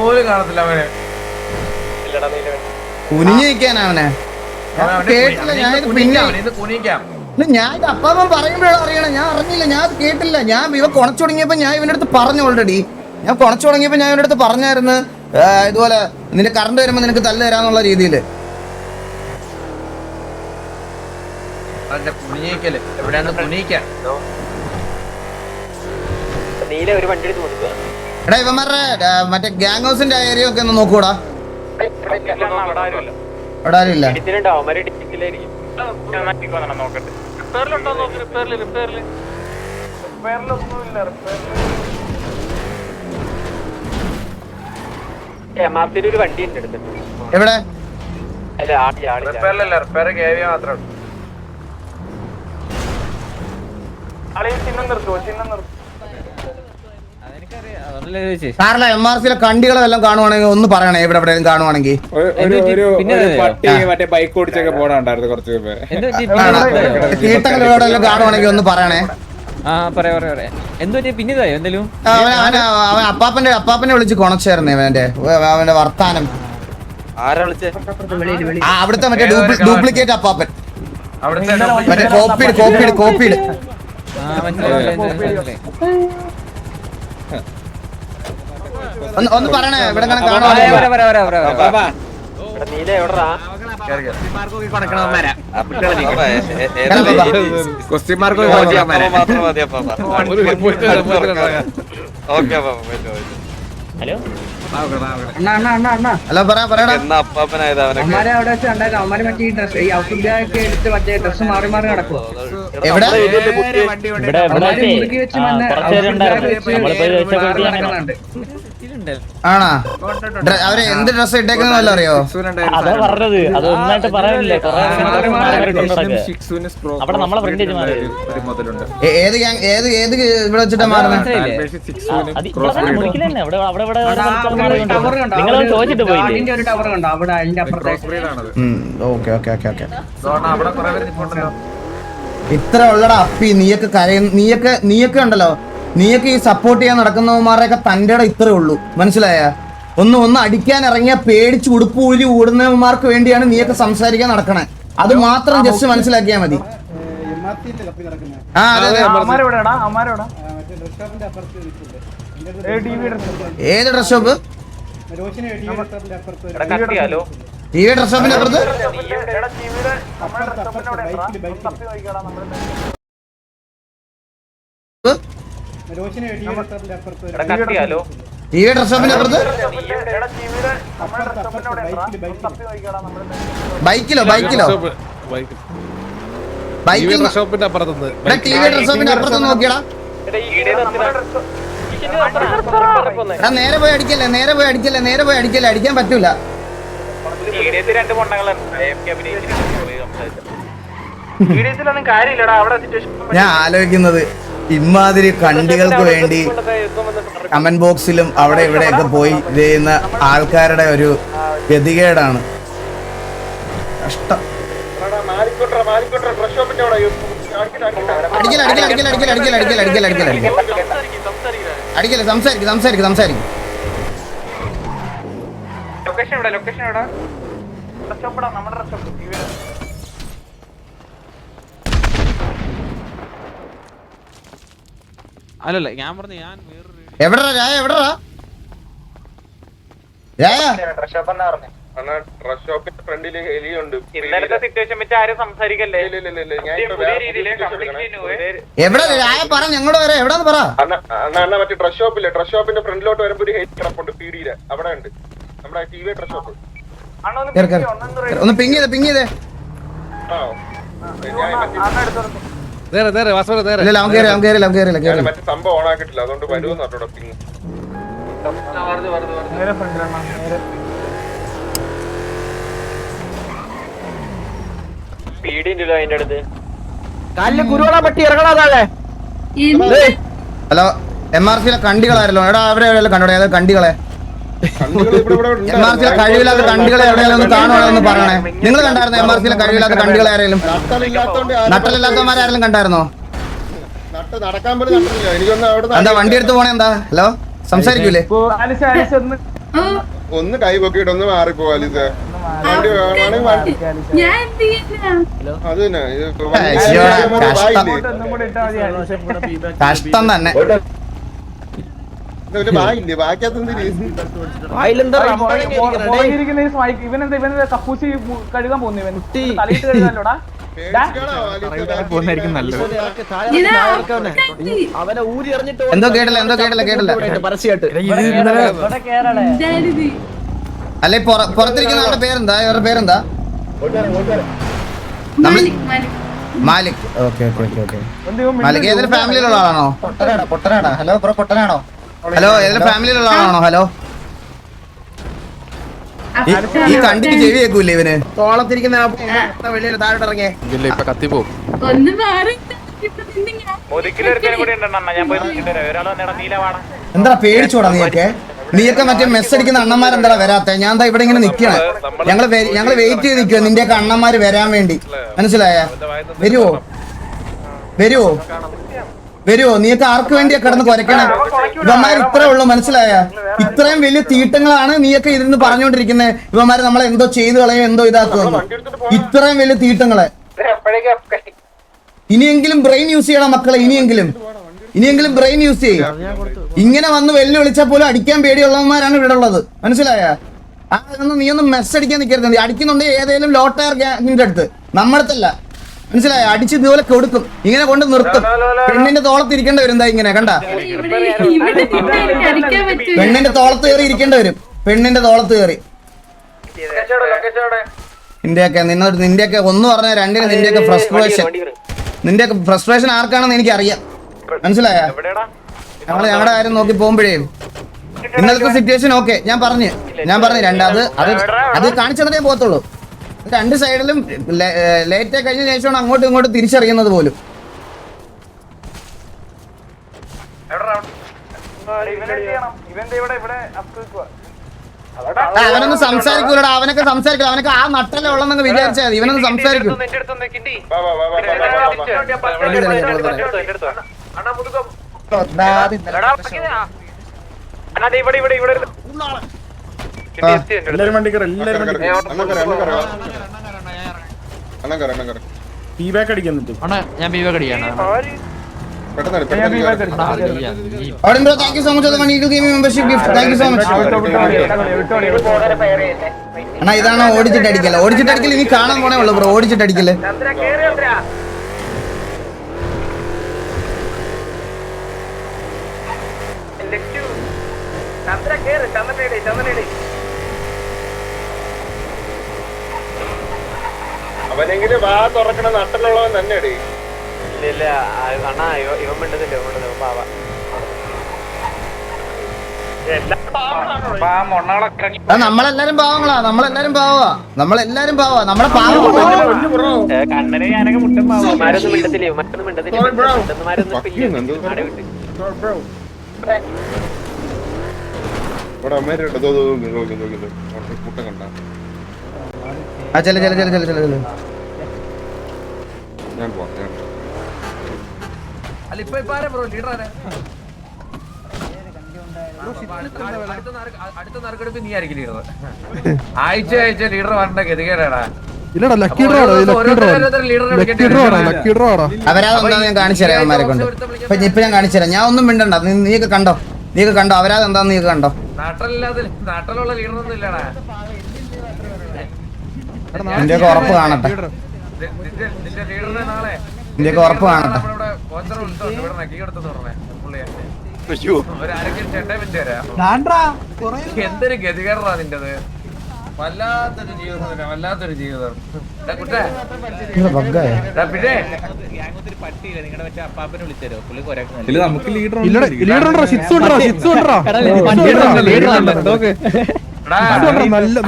പോലും കാണത്തില്ല അവനെ. കുനിഞ്ഞു നിൽക്കാനാ അവനെ. കേട്ടില്ല ഞാനിത്. പിന്നെ ഞാൻ ഇത് അപ്പാപ്പൻ പറയുമ്പോഴാണ് അറിയണം. ഞാൻ അറിഞ്ഞില്ല, ഞാൻ കേട്ടില്ല. ഞാൻ ഇവ കൊണച്ചു തുടങ്ങിയപ്പോ ഞാൻ ഇവന്റെ അടുത്ത് പറഞ്ഞു. ഓൾറെഡി ഞാൻ കൊണച്ചു തുടങ്ങിയപ്പോ ഞാൻ ഇവന്റെ അടുത്ത് പറഞ്ഞായിരുന്നു ഇതുപോലെ നിന്റെ കറണ്ട് വരുമ്പോ നിനക്ക് തല്ല് തരാന്നുള്ള രീതിയില്. എടാ ഇവന്മാരുടെ മറ്റേ ഗ്യാങ് ഹൗസിന്റെ ഏരിയ ഒക്കെ ഒന്ന് നോക്കൂടാ. അവിടെ ആരും ഇല്ല. എവിടെ സാറിലെ MRC കണ്ടികളെ വല്ലതും കാണുവാണെങ്കിൽ ഒന്ന് പറയണേ. എവിടെ എവിടെയും കാണുവാണെങ്കിൽ ബൈക്ക് ഓടിച്ചൊക്കെ പോണുണ്ടായിരുന്നു കുറച്ച് തീട്ടങ്ങളെല്ലാം കാണുവാണെങ്കിൽ ഒന്ന് പറയണേ. അവൻ അപ്പാപ്പനെ വിളിച്ച് കൊണച്ചായിരുന്നേ അവന്റെ വർത്താനം. അവിടുത്തെ മറ്റേ ഡ്യൂപ്ലിക്കേറ്റ് അപ്പാപ്പൻ, മറ്റേ കോപ്പീഡ് ഒന്ന് പറയണേ. ഇവിടെ ഹലോ പറയടാ. എവിടെ ആണാ അവര് എന്ത് ഡ്രസ് ഇട്ടേക്കുന്ന വല്ല അറിയോ? ഏത് ഇവിടെ വെച്ചിട്ടാ മാറുന്നത്? ഇത്ര ഉള്ളടാ അപ്പി. നീയൊക്കെ ഉണ്ടല്ലോ, നീയൊക്കെ ഈ സപ്പോർട്ട് ചെയ്യാൻ നടക്കുന്നവന്മാരെയൊക്കെ തന്റെ ഇത്രേ ഉള്ളൂ. മനസ്സിലായ? ഒന്ന് അടിക്കാൻ ഇറങ്ങിയ പേടിച്ച് ഉടുപ്പ് ഊരി ഓടുന്നവന്മാർക്ക് വേണ്ടിയാണ് നീയൊക്കെ സംസാരിക്കാൻ നടക്കണേ. അത് മാത്രം ജസ്റ്റ് മനസ്സിലാക്കിയാ മതി. ഏത് dress shop? T V dress ഷോപ്പിന്റെ അപ്പുറത്ത് ടി വി ഡ്രസ് ഷോപ്പിന്റെ അപ്പുറത്ത് ബൈക്കിലോ ടി വി ഡ്രസ് ഷോപ്പിന്റെ അപ്പുറത്ത് നോക്കിയടാ. നേരെ പോയി അടിക്കല്ലേ, അടിക്കാൻ പറ്റൂല. ഞാൻ ആലോചിക്കുന്നത് ഇമാതിരി കണ്ടികൾക്ക് വേണ്ടി കമന്റ് ബോക്സിലും അവിടെ ഇവിടെയൊക്കെ പോയി ചെയ്യുന്ന ആൾക്കാരുടെ ഒരു ഗതികേടാണ്. കഷ്ടം. അടിക്കല്ലേ, സംസാരിക്കും. അല്ലല്ല ഞാൻ പറഞ്ഞു ഞാൻ എവിടെടാ രായ? എവിടെ രായ പറ, ഞങ്ങളോട് വരാം. എവിടാന്ന് പറ. മറ്റേ ഡ്രസ് ഷോപ്പില്ലേ, ഡ്രസ് ഷോപ്പിന്റെ ഫ്രണ്ടിലോട്ട് വരുമ്പോ ഒരു ഹെയ്റ്റ് കിടപ്പുണ്ട് പീടിയില്. അവിടെ ഉണ്ട് നമ്മുടെ ടി വി ഡ്രസ് ഷോപ്പ്. ഒന്ന് പിങ് ചെയ്തേ. മറ്റേ സംഭവം ഓൺ ആക്കിട്ടില്ല, അതുകൊണ്ട് വരുമെന്ന് പറഞ്ഞോ പിങ്. അതിന്റെ അടുത്ത് ഹലോ MRC കണ്ടികളായിരുന്നല്ലോ. എടാ അവരെ കണ്ടോടെ കണ്ടികളെ. MRC കഴിവില്ലാത്ത കണ്ടികളെ എവിടെയെങ്കിലും ഒന്ന് കാണുവാണെന്ന് പറയണേ. നിങ്ങൾ കണ്ടായിരുന്നോ MRC കഴിവില്ലാത്ത കണ്ടികളെ ആരെങ്കിലും? നട്ടലില്ലാത്തവന്മാരാരെങ്കിലും കണ്ടായിരുന്നോ? എന്താ വണ്ടി എടുത്ത് പോണേ? എന്താ ഹലോ സംസാരിക്കൂലേ? ഒന്ന് കൈ പൊക്കിയിട്ട് ഒന്ന് മാറിപ്പോ അലിസ. വണ്ടി വേണമെങ്കിൽ വണ്ടി അത് തന്നെ കഷ്ടം തന്നെ. ബായില്ലേ ബാക്കിയത്തൊന്നും കപ്പൂച്ചി കഴുകാൻ പോകുന്നു ഇവൻ തലയിട്ട് കഴുകാലോടാ. എന്തോ കേട്ടില്ല അല്ലെ പുറത്തിരിക്കുന്ന ആളുടെ പേരെന്താ? ഇവരുടെ പേരെന്താ? മാലിക്. ഓക്കെ മാലിക് ഏതൊരു ഫാമിലിയിലുള്ള ആളാണോ? പൊട്ടനാടാ. ഹലോ ബ്രോ, പൊട്ടനാണോ? ഹലോ ഏതൊരു ഫാമിലിയിലുള്ള ആളാണോ? ഹലോ ഈ കണ്ടിട്ട് ചെവി കേൾക്കൂല്ലേ ഇവന്? തോളത്തിരിക്കുന്ന വെളിയിൽ താഴോട്ട് ഇറങ്ങിയേ. എന്താ പേടിച്ചോടാ നീയൊക്കെ മറ്റേ മെസ്സ് അടിക്കുന്ന അണ്ണന്മാരെന്താ വരാത്ത? ഞാൻ എന്താ ഇവിടെ ഇങ്ങനെ നിക്കണേ? ഞങ്ങള് വെയിറ്റ് ചെയ്ത് നിൽക്കുക നിന്റെയൊക്കെ അണ്ണന്മാര് വരാൻ വേണ്ടി. മനസ്സിലായ? വരുവോ നീയൊക്കെ ആർക്ക് വേണ്ടിയാ കിടന്ന് കുരക്കണേ? ഇവന്മാർ ഇത്രേ ഉള്ളൂ. മനസ്സിലായ? ഇത്രയും വലിയ തീട്ടങ്ങളാണ് നീയൊക്കെ ഇതിന്ന് പറഞ്ഞുകൊണ്ടിരിക്കുന്നത്. ഇവന്മാര് നമ്മളെ എന്തോ ചെയ്തു കളയോ എന്തോ ഇതാക്കുന്നു. ഇത്രയും വലിയ തീട്ടങ്ങളെ ഇനിയെങ്കിലും ബ്രെയിൻ യൂസ് ചെയ്യണം മക്കളെ. ഇനിയെങ്കിലും ബ്രെയിൻ യൂസ് ചെയ്യും. ഇങ്ങനെ വന്ന് വെല്ലുവിളിച്ചാൽ പോലും അടിക്കാൻ പേടിയുള്ളവന്മാരാണ് ഇവിടെ ഉള്ളത്. മനസ്സിലായ? നീ ഒന്നും മെസ്സ് അടിക്കാൻ നിൽക്കരുത്. അടിക്കുന്നുണ്ടെങ്കിൽ ഏതെങ്കിലും ലോ ടയർ ഗ്യാങ്ങിന്റെ അടുത്ത്, നമ്മുടെ അടുത്തല്ല. മനസ്സിലായ? അടിച്ച് ഇതുപോലെ കൊടുക്കും, ഇങ്ങനെ കൊണ്ട് നിർത്തും. പെണ്ണിന്റെ തോളത്ത് ഇരിക്കേണ്ടി വരും. എന്താ ഇങ്ങനെ കണ്ട? പെണ്ണിന്റെ തോളത്ത് കയറി ഇരിക്കേണ്ടി വരും. പെണ്ണിന്റെ തോളത്ത് കയറി. നിന്റെയൊക്കെ ഒന്ന് പറഞ്ഞ രണ്ടിന് നിന്റെയൊക്കെ ഫ്രസ്ട്രേഷൻ ആർക്കാണെന്ന് എനിക്ക് അറിയാം. മനസ്സിലായ? ഞങ്ങളുടെ കാര്യം നോക്കി പോകുമ്പോഴേ ഇന്നലത്തെ സിറ്റുവേഷൻ ഓക്കെ ഞാൻ പറഞ്ഞു രണ്ടാമത് അത് കാണിച്ചു തന്നേ പോകത്തുള്ളൂ. രണ്ട് സൈഡിലും ലേറ്റ് കഴിഞ്ഞ ശേഷമാണ് അങ്ങോട്ടും ഇങ്ങോട്ടും തിരിച്ചറിയുന്നത് പോലും. അവനൊന്നും സംസാരിക്കൂലടാ. അവനൊക്കെ സംസാരിക്കില്ല. അവനൊക്കെ ആ നട്ടല്ലേ ഉള്ളെന്നൊക്കെ വിചാരിച്ചാൽ മതി. ഇവനൊന്നും സംസാരിക്കും. അണ്ണാ ഇതാണോ ഓടിച്ചിട്ടടിക്കല്? ഓടിച്ചിട്ടടിക്കല് ഇനി കാണാൻ പോണേ ഉള്ളു ബ്രോ. ഓടിച്ചിട്ടടിക്കല് അവനെങ്കിലും വാ തുറക്കണ നട്ടലുള്ളവൻ തന്നെ. നമ്മളെല്ലാരും പാവങ്ങളാ. നമ്മളെല്ലാരും പാവാ. നമ്മുടെ പാവം അടുത്ത നറുക്കെടുപ്പ് നീ ആയിരിക്കും ലീഡർ. ആഴ്ച ലീഡർ വരണ്ട ഗതികേടാടാ. അവരാതെന്താ ഞാൻ കാണിച്ചുതരാം. അവന്മാരെ കൊണ്ട് ഇപ്പൊ ഞാൻ കാണിച്ചുതരാം. ഞാൻ ഒന്നും മിണ്ടണ്ട. നീയൊക്കെ കണ്ടോ അവരാതെന്താന്ന് നീയൊക്കെ കണ്ടോ. നാട്ടിലുള്ള ലീഡർ ഒന്നും ഇല്ലടാ. നിന്റെയൊക്കെ ഉറപ്പ് കാണട്ടെ. ലീഡറിനെ നാളെ ഉറപ്പ് കാണട്ടെ. എന്തൊരു ഗതികേടാ നിന്റത്. വല്ലാത്തൊരു ജീവിതം.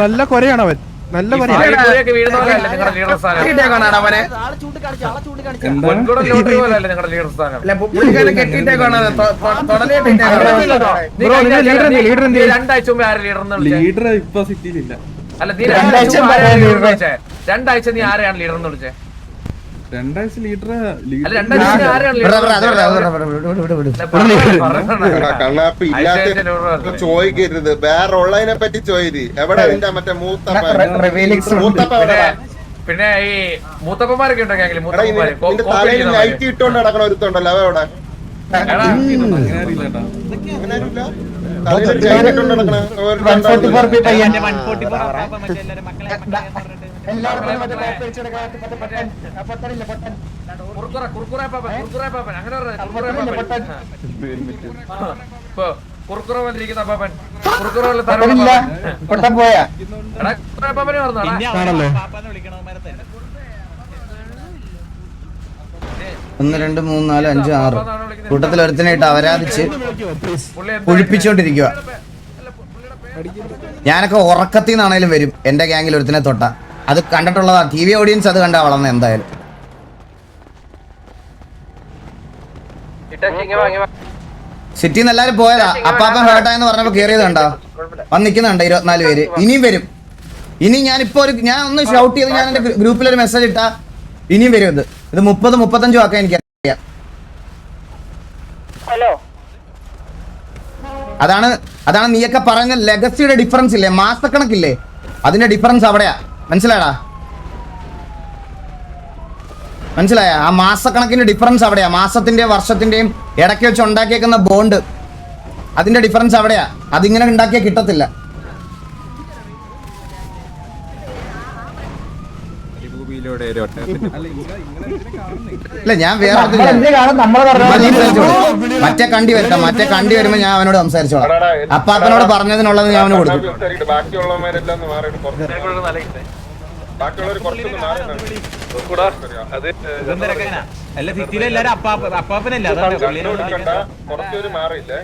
നല്ല കൊരയാണ് അവൻ. നല്ല രണ്ടാഴ്ച മുമ്പ് ആരെ ലീഡർ ഇപ്പൊ സിറ്റിയിലില്ല. അല്ല നീ രണ്ടാഴ്ച നീ ആരെയാണ് ലീഡർ എന്ന് വിളിച്ചേ? രണ്ടാഴ്ച ലീഡർ അല്ല, രണ്ടാഴ്ച ആരാണ് വിട, leader? വിട, അത് വിട, അത് വിട, വിട, വിട, വിട, വിട. എടാ, കണ്ണാപ്പി ഇല്ലാത്ത ചോദിക്കരുത്. വേറെ ഉള്ളതിനെ പറ്റി ചോദിര്. എവിടെ നിന്റെ മറ്റേ മൂത്തപ്പ എവിടെ? പിന്നെ ഈ മൂത്തപ്പന്മാരൊക്കെ ഉണ്ടോ ഗ്യാങ്ങില്? എടാ, നിന്റെ തലയിൽ ലൈറ്റ് ഇട്ടോണ്ട് നടക്കണ ഒരുത്തുണ്ടല്ലോ, അവ എവിടെ? അങ്ങനെ ആരുമില്ല. തലയിൽ ലൈറ്റ് ഇട്ടോണ്ട് നടക്കണ കുറുക്കുറ വന്നിരിക്കുന്ന അപ്പാപ്പൻ. കുറുക്കുറ തരണം പോയാ അപ്പാപ്പനെ പറഞ്ഞോ? 1 2 3 4 5 6 കൂട്ടത്തിൽ ഒരുത്തനായിട്ട് അവരാധിച്ച് കുഴിപ്പിച്ചോണ്ടിരിക്കുക. ഞാനൊക്കെ ഉറക്കത്തിൽ നിന്നാണേലും വരും എന്റെ ഗ്യാങ്ങിൽ ഒരുത്തനെ തൊട്ട. അത് കണ്ടിട്ടുള്ളതാ, TV ഓഡിയൻസ് അത് കണ്ടാ വളർന്ന എന്തായാലും. സിറ്റിന്ന് എല്ലാരും പോയതാ. അപ്പാപ്പൻ ഹേർട്ടായെന്ന് പറഞ്ഞപ്പോ കേറിയത് കണ്ടോ? വന്ന് നിൽക്കുന്നുണ്ട് 24 പേര്. ഇനിയും വരും. ഇനി ഞാനിപ്പോ ഞാൻ ഒന്ന് ഷൗട്ട് ചെയ്ത് ഞാൻ എന്റെ ഗ്രൂപ്പിൽ ഒരു മെസ്സേജ് ഇട്ടാ ഇനിയും വരും. ഇത് 30-35 ആക്കാൻ എനിക്കറിയാം. അതാണ് നീയൊക്കെ പറയുന്ന ലെഗസിയുടെ ഡിഫറൻസ് ഇല്ലേ, മാസക്കണക്കില്ലേ, അതിന്റെ ഡിഫറൻസ് അവിടെയാ. മനസ്സിലായ? ആ മാസക്കണക്കിന്റെ ഡിഫറൻസ് അവിടെയാ. മാസത്തിന്റെ വർഷത്തിന്റെയും ഇടയ്ക്ക് വെച്ച് ഉണ്ടാക്കിയേക്കുന്ന ബോണ്ട്, അതിന്റെ ഡിഫറൻസ് അവിടെയാ. അതിങ്ങനെ ഉണ്ടാക്കിയാൽ കിട്ടത്തില്ല. ഇല്ല, ഞാൻ വേറെ മറ്റേ കണ്ടി വരട്ടെ. മറ്റേ കണ്ടി വരുമ്പോ ഞാൻ അവനോട് സംസാരിച്ചോളാം. അപ്പാപ്പനോട് പറഞ്ഞതിനുള്ളത് ഞാൻ അവന് കൊടുക്കും. ബാക്കിയുള്ളവരെല്ലാം ഒന്ന് മാറിയിട്ട് ബാക്കിയുള്ളവർ കുറച്ചൊന്ന് മാറിയിട്ടാണ്. കുറച്ചൊരു മാറിയില്ലേ?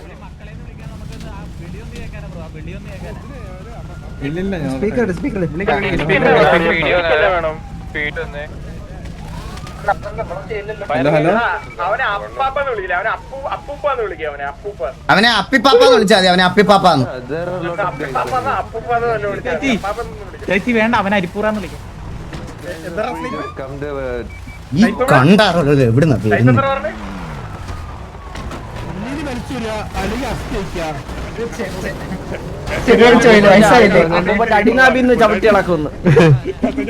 അവനെ അപ്പിപ്പാപ്പാന്ന് വിളിച്ചാൽ മതി. അവനെ അപ്പിപ്പാപ്പാന്ന്. ചേച്ചി വേണ്ട, അവനെ അരിപ്പൂറാന്ന് വിളിക്കാം. ഈ കണ്ടാറുള്ളത് എവിടുന്ന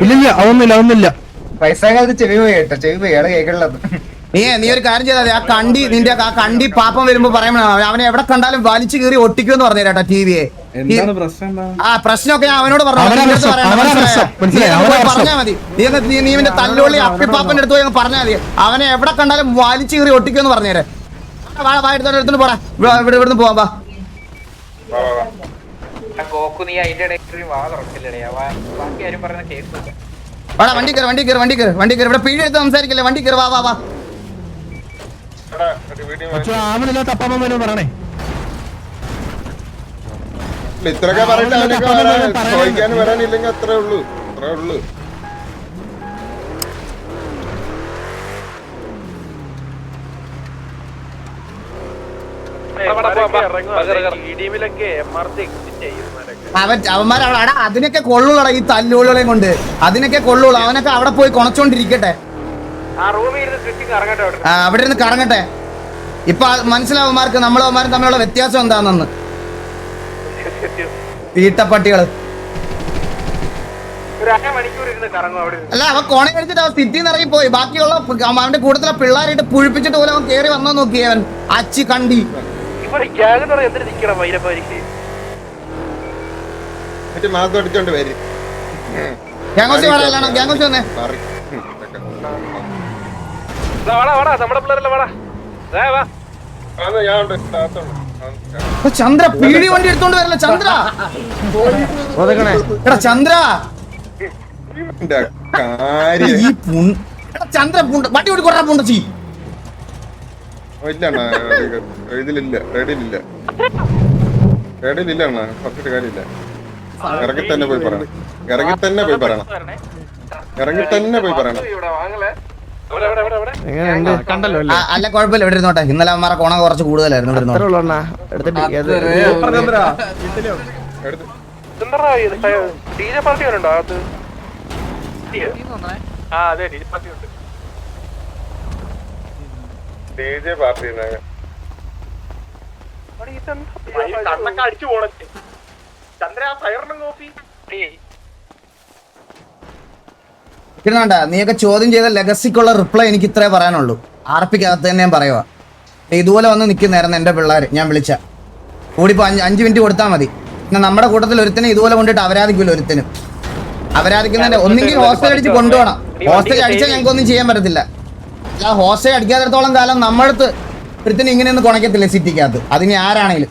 ഇല്ലില്ല, അതൊന്നുമില്ല. പൈസ കാലത്ത് ചെവി പോയി കേട്ടോ, ചെവി പോയി ഇയാളെ കേൾക്കണത്. നീ ഒരു കാര്യം ചെയ്താൽ ആ കണ്ടി നിന്റെ ആ കണ്ടി പാപ്പം വരുമ്പോ പറയുമ്പോ അവനെ എവിടെ കണ്ടാലും വലിച്ചു കീറി ഒട്ടിക്കുമെന്ന് പറഞ്ഞു കേട്ടോ TVയെ. ആ പ്രശ്നമൊക്കെ ഞാൻ അവനോട് പറഞ്ഞാ മതി. നീ ഇവന്റെ തല്ലുള്ളി അപ്പിപ്പാപ്പന്റെ അടുത്ത് പോയി പറഞ്ഞാൽ മതി. അവനെ എവിടെ കണ്ടാലും വലിച്ചു കീറി ഒട്ടിക്കുമെന്ന് പറഞ്ഞേരെ. എടുത്തോണ്ട് പോടാ, ഇവിടുന്ന് പോവാ. വാടാ, വണ്ടി കയറി. ഇവിടെ പീടി എടുത്ത് സംസാരിക്കല്ലേ, വണ്ടി കയറി. വാ. ആവണില്ലാത്ത അപ്പാമ്മ വരും പറയണേ. ഇത്രയൊക്കെ പറഞ്ഞിട്ട് അവനൊക്കെ ചോദിക്കാനും വരാനില്ലെങ്കിൽ അത്രേ ഉള്ളൂ. അവന്മാരവിടെ അതിനൊക്കെ കൊള്ളുള്ളടാ, ഈ തല്ലുകളെയും കൊണ്ട് അതിനൊക്കെ കൊള്ളുള്ളൂ. അവനൊക്കെ അവിടെ പോയി കൊണച്ചോണ്ടിരിക്കട്ടെ, അവിടെ ഇരുന്ന് കറങ്ങട്ടെ. ഇപ്പൊ മനസ്സിലാവന്മാർക്ക് നമ്മളവന്മാരും തമ്മിലുള്ള വ്യത്യാസം എന്താണെന്ന്. തീട്ടപ്പട്ടികള് അല്ല, അവൻ കോണ കഴിച്ചിട്ട് അവൻ സിറ്റിന്ന് ഇറങ്ങി പോയി. ബാക്കിയുള്ള അവന്റെ കൂട്ടത്തിലെ പിള്ളേരായിട്ട് പുഴിപ്പിച്ചിട്ട് പോലെ അവൻ കേറി വന്നോ നോക്കി. അവൻ അച്ചി കണ്ടി മാസം അടിച്ചോണ്ട് വരും. ഗ്യാങ്ങോസി പറയലാണോ? ഗ്യാങ്ങോസി വന്നേ. ചന്ദ്ര പീടി വണ്ടി എടുത്തോണ്ട് വരല്ല. ചന്ദ്ര എടാ ചന്ദ്ര, ഈ ചന്ദ്ര വണ്ടി ഓടി കൊണ്ടാ പൂണ്ടച്ചി. ഇതിലില്ല, റെഡിയിലില്ല. ഫസ്റ്റ് കാര്യമില്ല. ഇറങ്ങി തന്നെ പോയി പറയണം. അല്ല കുഴപ്പമില്ല, ഇവിടെ ഇരുന്നോട്ടെ. ഇന്നലെ അവന്മാരെ കോണ കുറച്ച് കൂടുതലായിരുന്നു. DJ പാർട്ടി കണ്ണൊക്കെ അടിച്ചു പോണേ ചന്ദ്ര ആ ഫയറിനും കോപ്പി ഇരുന്നാണ്ട നീയൊക്കെ ചോദ്യം ചെയ്ത ലെഗസിക്കുള്ള റിപ്ലൈ എനിക്ക് ഇത്രേ പറയാനുള്ളൂ. ആർപ്പിക്കകത്ത് തന്നെ ഞാൻ പറയുക, ഇതുപോലെ വന്ന് നിൽക്കുന്നതായിരുന്നു എൻ്റെ പിള്ളേർ. ഞാൻ വിളിച്ച കൂടിപ്പോ 5 മിനിറ്റ് കൊടുത്താൽ മതി. പിന്നെ നമ്മുടെ കൂട്ടത്തിൽ ഒരുത്തനെ ഇതുപോലെ കൊണ്ടിട്ട് അപരാധിക്കില്ല. ഒരുത്തനും അപരാധിക്കുന്നതിന്റെ ഒന്നെങ്കിൽ ഹോസ്റ്റൽ അടിച്ച് കൊണ്ടുപോകണം. ഹോസ്റ്റൽ അടിച്ചാൽ ഞങ്ങൾക്ക് ഒന്നും ചെയ്യാൻ പറ്റത്തില്ല. അല്ല ഹോസ്റ്റൽ അടിക്കാത്തിടത്തോളം കാലം നമ്മളടുത്ത് ഒരുത്തനും ഇങ്ങനെയൊന്നും കുണയ്ക്കത്തില്ല സിറ്റിക്കകത്ത്. അതിന് ആരാണെങ്കിലും